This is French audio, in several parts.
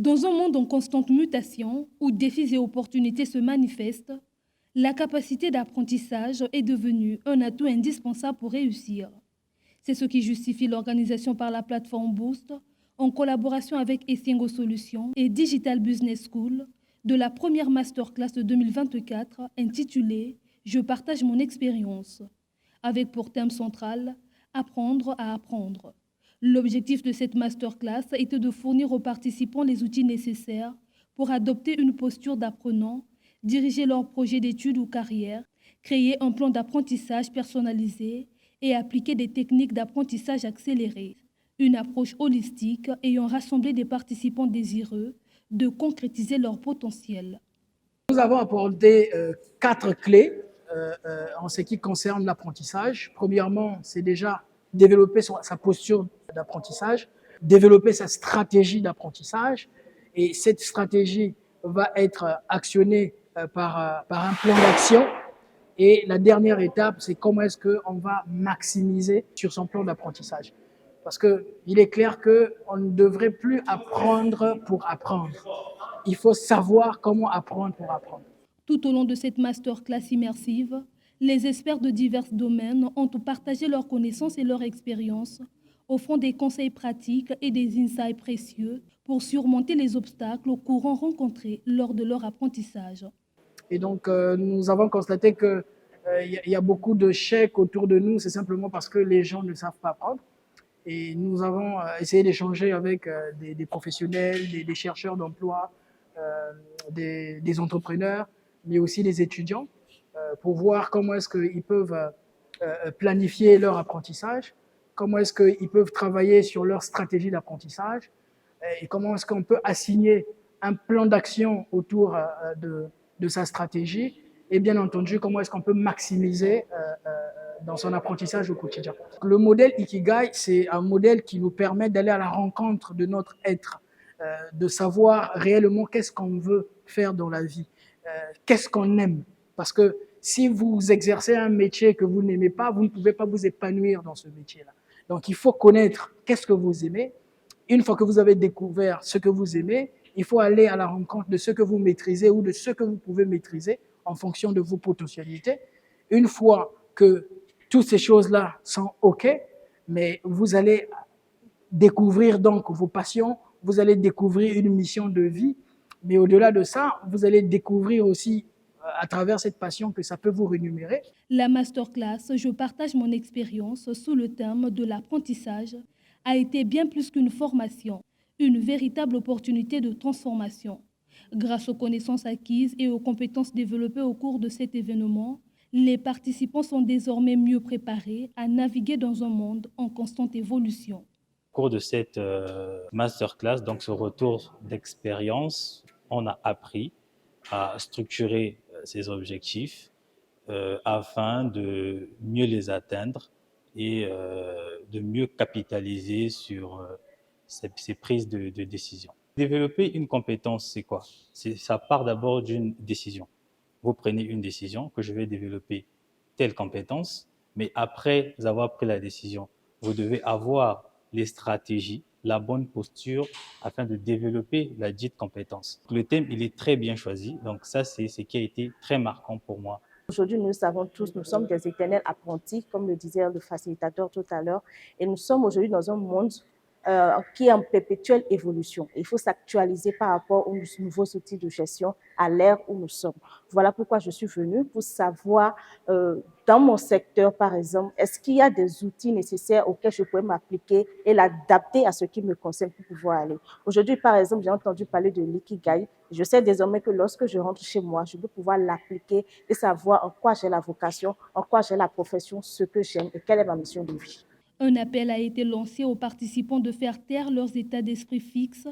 Dans un monde en constante mutation, où défis et opportunités se manifestent, la capacité d'apprentissage est devenue un atout indispensable pour réussir. C'est ce qui justifie l'organisation par la plateforme Boost, en collaboration avec Essingo Solutions et Digital Business School, de la première masterclass de 2024 intitulée « Je partage mon expérience », avec pour thème central « Apprendre à apprendre ». L'objectif de cette masterclass était de fournir aux participants les outils nécessaires pour adopter une posture d'apprenant, diriger leur projet d'études ou carrière, créer un plan d'apprentissage personnalisé et appliquer des techniques d'apprentissage accéléré. Une approche holistique ayant rassemblé des participants désireux de concrétiser leur potentiel. Nous avons apporté 4 clés en ce qui concerne l'apprentissage. Premièrement, c'est déjà développer sa posture d'apprentissage, développer sa stratégie d'apprentissage. Et cette stratégie va être actionnée par un plan d'action. Et la dernière étape, c'est comment est-ce qu'on va maximiser sur son plan d'apprentissage. Parce qu'il est clair qu'on ne devrait plus apprendre pour apprendre. Il faut savoir comment apprendre pour apprendre. Tout au long de cette masterclass immersive, les experts de divers domaines ont partagé leurs connaissances et leurs expériences, offrant des conseils pratiques et des insights précieux pour surmonter les obstacles courants rencontrés lors de leur apprentissage. Et donc, nous avons constaté qu'il y a beaucoup de chèques autour de nous, c'est simplement parce que les gens ne savent pas apprendre. Et nous avons essayé d'échanger avec des professionnels, des chercheurs d'emploi, des entrepreneurs, mais aussi des étudiants, pour voir comment est-ce qu'ils peuvent planifier leur apprentissage, comment est-ce qu'ils peuvent travailler sur leur stratégie d'apprentissage, et comment est-ce qu'on peut assigner un plan d'action autour de sa stratégie, et bien entendu, comment est-ce qu'on peut maximiser dans son apprentissage au quotidien. Le modèle Ikigai, c'est un modèle qui nous permet d'aller à la rencontre de notre être, de savoir réellement qu'est-ce qu'on veut faire dans la vie, qu'est-ce qu'on aime. Parce que si vous exercez un métier que vous n'aimez pas, vous ne pouvez pas vous épanouir dans ce métier-là. Donc il faut connaître qu'est-ce que vous aimez. Une fois que vous avez découvert ce que vous aimez, il faut aller à la rencontre de ce que vous maîtrisez ou de ce que vous pouvez maîtriser en fonction de vos potentialités. Une fois que toutes ces choses-là sont OK, mais vous allez découvrir donc vos passions, vous allez découvrir une mission de vie, mais au-delà de ça, vous allez découvrir aussi à travers cette passion que ça peut vous rémunérer. La masterclass « Je partage mon expérience » sous le thème de l'apprentissage a été bien plus qu'une formation, une véritable opportunité de transformation. Grâce aux connaissances acquises et aux compétences développées au cours de cet événement, les participants sont désormais mieux préparés à naviguer dans un monde en constante évolution. Au cours de cette masterclass, donc ce retour d'expérience, on a appris à structurer ses objectifs afin de mieux les atteindre et de mieux capitaliser sur ces prises de décision. Développer une compétence, c'est quoi? Ça part d'abord d'une décision. Vous prenez une décision que je vais développer telle compétence, mais après avoir pris la décision, vous devez avoir les stratégies, la bonne posture afin de développer la dite compétence. Le thème, il est très bien choisi, donc ça, c'est ce qui a été très marquant pour moi. Aujourd'hui, nous savons tous, nous sommes des éternels apprentis, comme le disait le facilitateur tout à l'heure, et nous sommes aujourd'hui dans un monde qui est en perpétuelle évolution. Il faut s'actualiser par rapport aux nouveaux outils de gestion à l'ère où nous sommes. Voilà pourquoi je suis venue, pour savoir, dans mon secteur par exemple, est-ce qu'il y a des outils nécessaires auxquels je pourrais m'appliquer et l'adapter à ce qui me concerne pour pouvoir aller. Aujourd'hui, par exemple, j'ai entendu parler de l'ikigai. Je sais désormais que lorsque je rentre chez moi, je peux pouvoir l'appliquer et savoir en quoi j'ai la vocation, en quoi j'ai la profession, ce que j'aime et quelle est ma mission de vie. Un appel a été lancé aux participants de faire taire leurs états d'esprit fixes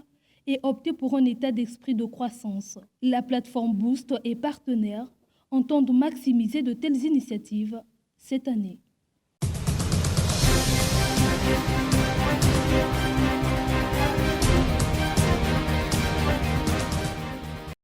et opter pour un état d'esprit de croissance. La plateforme Boost et partenaires entendent maximiser de telles initiatives cette année.